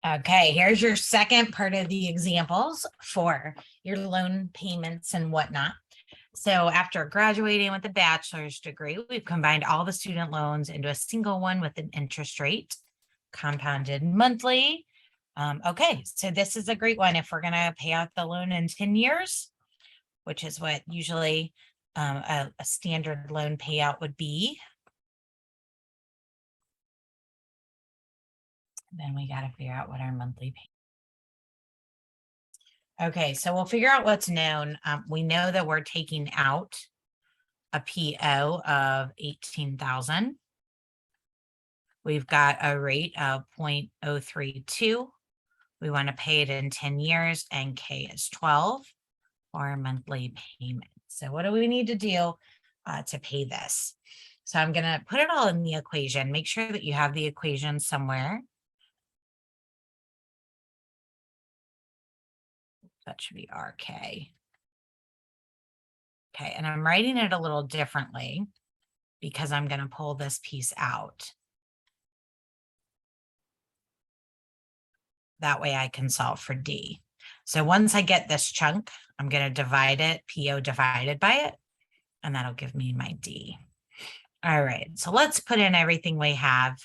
Okay, here's your second part of the examples for your loan payments and whatnot. So after graduating with a bachelor's degree, we've combined all the student loans into a single one with an interest rate compounded monthly. Okay, so this is a great one if we're going to pay out the loan in 10 years, which is what usually a standard loan payout would be. Then we got to figure out what our monthly pay. Okay, so we'll figure out what's known. We know that we're taking out a PO of 18,000. We've got a rate of 0.032. We want to pay it in 10 years and K is 12 for a monthly payment. So what do we need to do to pay this? So I'm going to put it all in the equation. Make sure that you have the equation somewhere. That should be RK. Okay, and I'm writing it a little differently because I'm going to pull this piece out. That way I can solve for D. So once I get this chunk, I'm going to divide it, PO divided by it, and that'll give me my D. All right, so let's put in everything we have.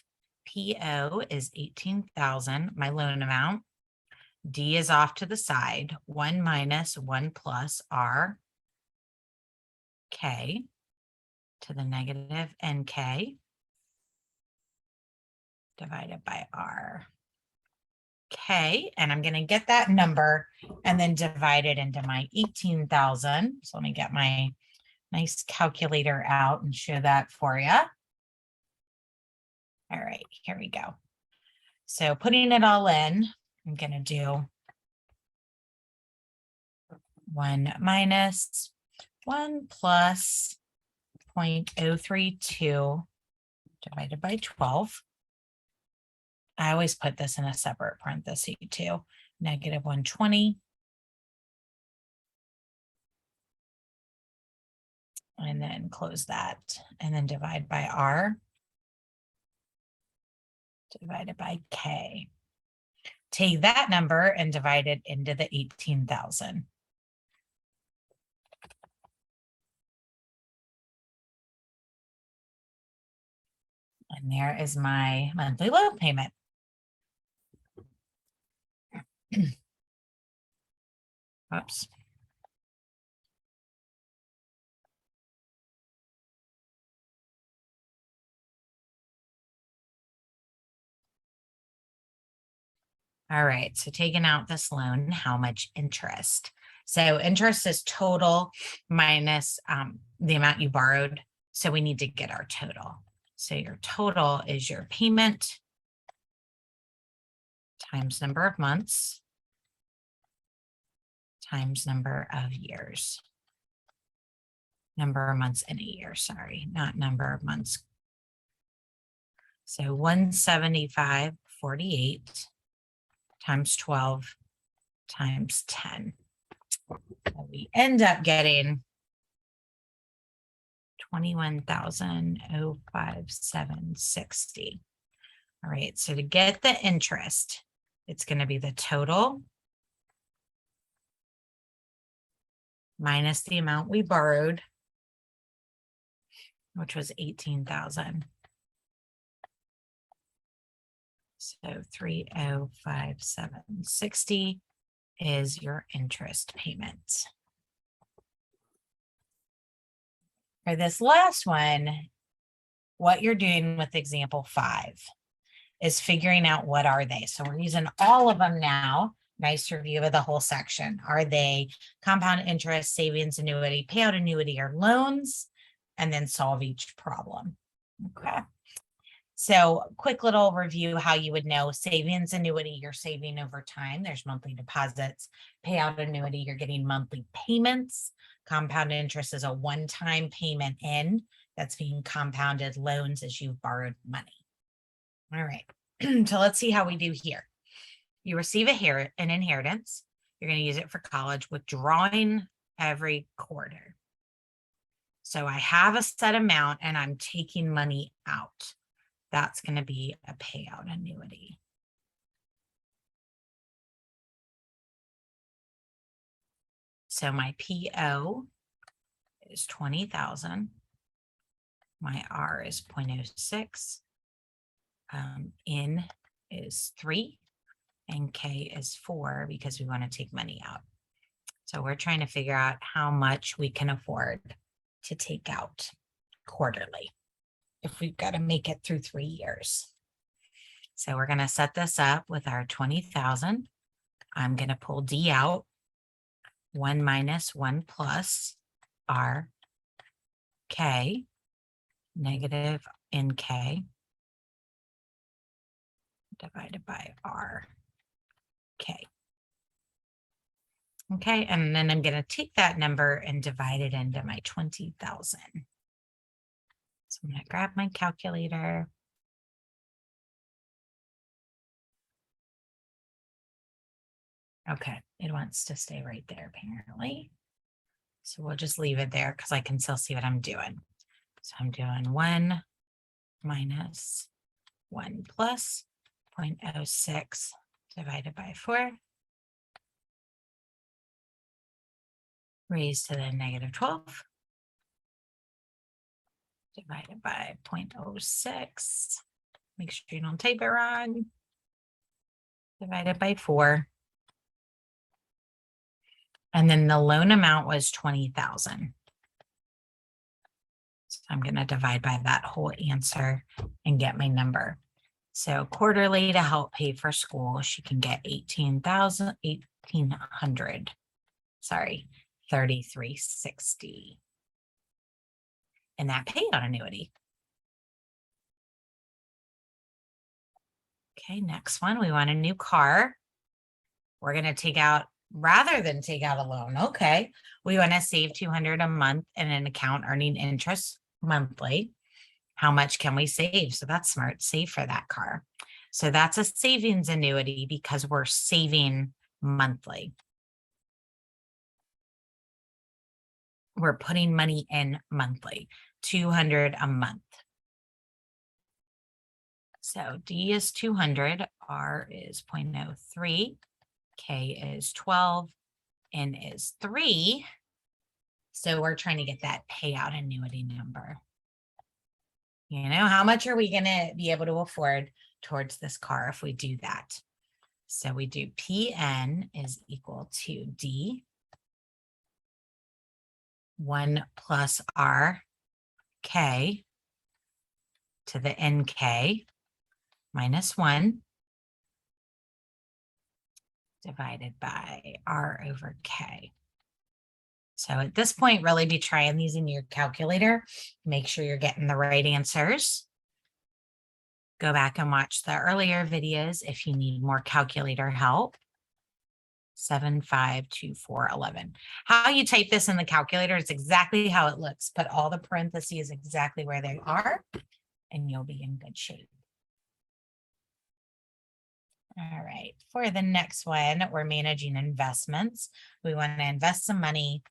PO is 18,000, my loan amount. D is off to the side, 1 minus 1 plus R K to the negative NK divided by R K, and I'm going to get that number and then divide it into my 18,000. So let me get my nice calculator out and show that for you. All right, here we go. So putting it all in, I'm going to do 1 minus 1 plus 0.032 divided by 12. I always put this in a separate parenthesis too. Negative 120. And then close that and then divide by R divided by K. Take that number and divide it into the 18,000. And there is my monthly loan payment. Oops. All right, so taking out this loan, how much interest? So interest is total minus the amount you borrowed. So we need to get our total. So your total is your payment times number of months times number of years. Number of months in a year, sorry, not number of months. So 175.48 times 12 times 10. So we end up getting 21,057.60. All right, so to get the interest, it's going to be the total minus the amount we borrowed, which was 18,000. So 305,760 is your interest payment. For this last one, what you're doing with example 5 is figuring out what are they. So we're using all of them now. Nice review of the whole section. Are they compound interest, savings annuity, payout annuity, or loans? And then solve each problem. Okay. So quick little review how you would know savings annuity, you're saving over time. There's monthly deposits. Payout annuity, you're getting monthly payments. Compound interest is a one-time payment in that's being compounded. Loans as you've borrowed money. All right, so let's see how we do here. You receive an inheritance. You're going to use it for college, withdrawing every quarter. So I have a set amount and I'm taking money out. That's going to be a payout annuity. So my PO is 20,000. My R is 0.06. N is 3 and K is 4 because we want to take money out. So we're trying to figure out how much we can afford to take out quarterly if we've got to make it through 3 years. So we're going to set this up with our 20,000. I'm going to pull D out, 1 minus 1 plus R K, negative NK divided by R K. Okay, and then I'm going to take that number and divide it into my 20,000. So I'm going to grab my calculator. Okay, it wants to stay right there apparently. So we'll just leave it there because I can still see what I'm doing. So I'm doing 1 minus 1 plus 0.06 divided by 4 raised to the negative 12 divided by 0.06. Make sure you don't type it wrong. Divided by 4. And then the loan amount was 20,000. So I'm going to divide by that whole answer and get my number. So quarterly to help pay for school, she can get 1,800. Sorry, 3,360. And that payout annuity. Okay, next one, we want a new car. We're going to take out, rather than take out a loan, okay, we want to save 200 a month in an account earning interest monthly. How much can we save? So that's smart, save for that car. So that's a savings annuity because we're saving monthly. We're putting money in monthly, 200 a month. So D is 200, R is 0.03, K is 12, N is 3. So we're trying to get that payout annuity number. You know, how much are we going to be able to afford towards this car if we do that? So we do PN is equal to D, 1 plus R K to the NK minus 1 divided by R over K. So at this point, really be trying these in your calculator. Make sure you're getting the right answers. Go back and watch the earlier videos if you need more calculator help. 7, 5, 2, 4, 11. How you type this in the calculator is exactly how it looks. Put all the parentheses exactly where they are, and you'll be in good shape. All right, for the next one, we're managing investments. We want to invest some money.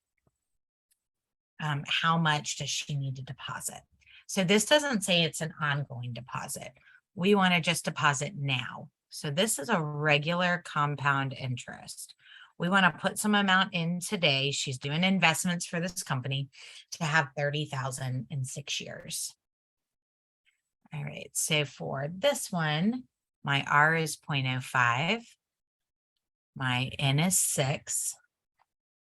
How much does she need to deposit? So this doesn't say it's an ongoing deposit. We want to just deposit now. So this is a regular compound interest. We want to put some amount in today. She's doing investments for this company to have 30,000 in 6 years. All right, so for this one, my R is 0.05. My N is 6.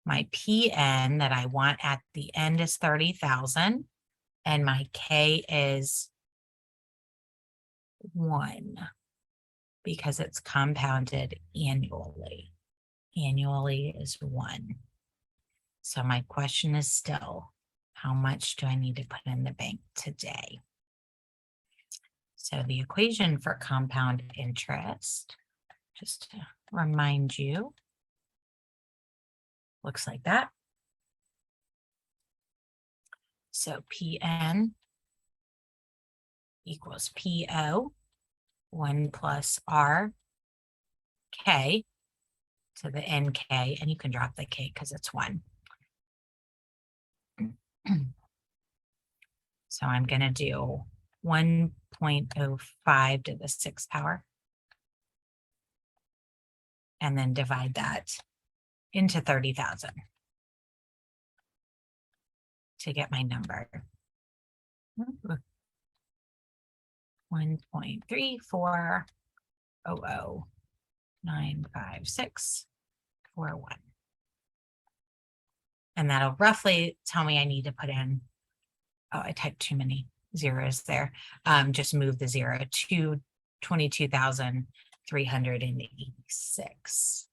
My PN that I want at the end is 30,000. And my K is 1 because it's compounded annually. Annually is 1. So my question is still, how much do I need to put in the bank today? So the equation for compound interest, just to remind you, looks like that. So PN equals PO, 1 plus R K to the NK, and you can drop the K because it's 1. So I'm going to do 1.05 to the 6th power. And then divide that into 30,000. to get my number. 1.340095641. And that'll roughly tell me I need to put in, oh, I typed too many zeros there. Just move the 0 to 22,386.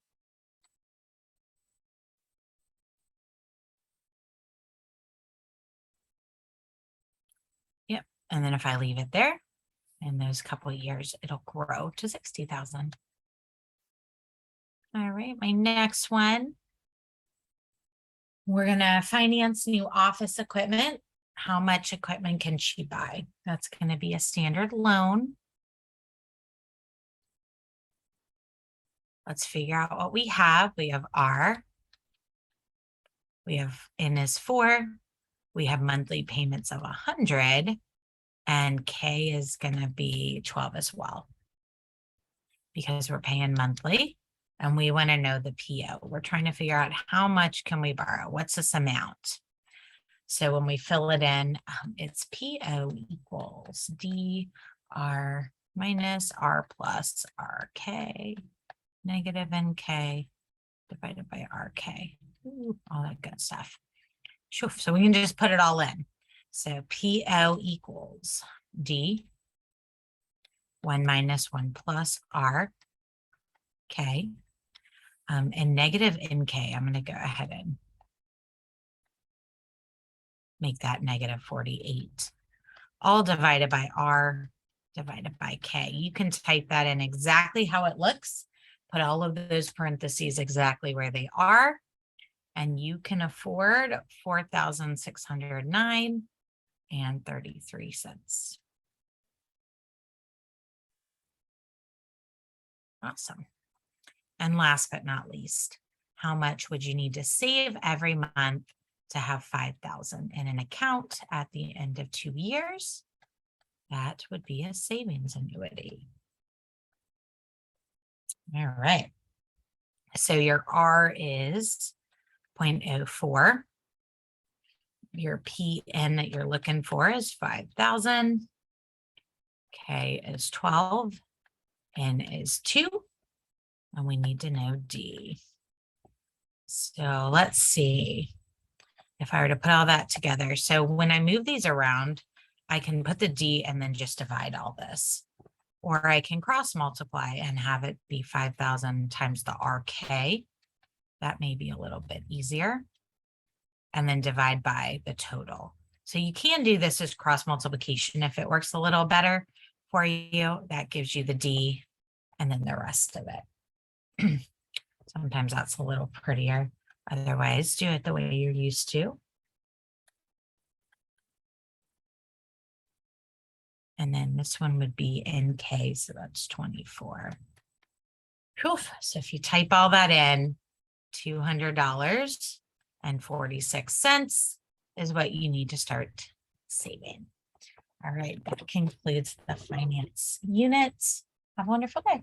Yep. And then if I leave it there, in those couple of years, it'll grow to 60,000. All right, my next one. We're gonna finance new office equipment. How much equipment can she buy? That's gonna be a standard loan. Let's figure out what we have. We have R. We have N is 4. We have monthly payments of 100. And K is gonna be 12 as well, because we're paying monthly. And we want to know the PO. We're trying to figure out how much can we borrow? What's this amount? So when we fill it in, it's PO equals DR minus R plus RK negative NK divided by RK. Ooh, all that good stuff. So we can just put it all in. So PO equals D 1 minus 1 plus RK. And negative NK, I'm going to go ahead and make that negative 48. All divided by R divided by K. You can type that in exactly how it looks. Put all of those parentheses exactly where they are. And you can afford $4,609.33. Awesome. And last but not least, how much would you need to save every month to have 5,000 in an account at the end of 2 years? That would be a savings annuity. All right. So your R is 0.04. Your PN that you're looking for is 5,000. K is 12. N is 2. And we need to know D. So let's see if I were to put all that together. So when I move these around, I can put the D and then just divide all this. Or I can cross multiply and have it be 5,000 times the RK. That may be a little bit easier. And then divide by the total. So you can do this as cross multiplication if it works a little better for you. That gives you the D and then the rest of it. Sometimes that's a little prettier. Otherwise, do it the way you're used to. And then this one would be NK, so that's 24. Whew. So if you type all that in, $200.46 is what you need to start saving. All right, that concludes the finance unit. Have a wonderful day.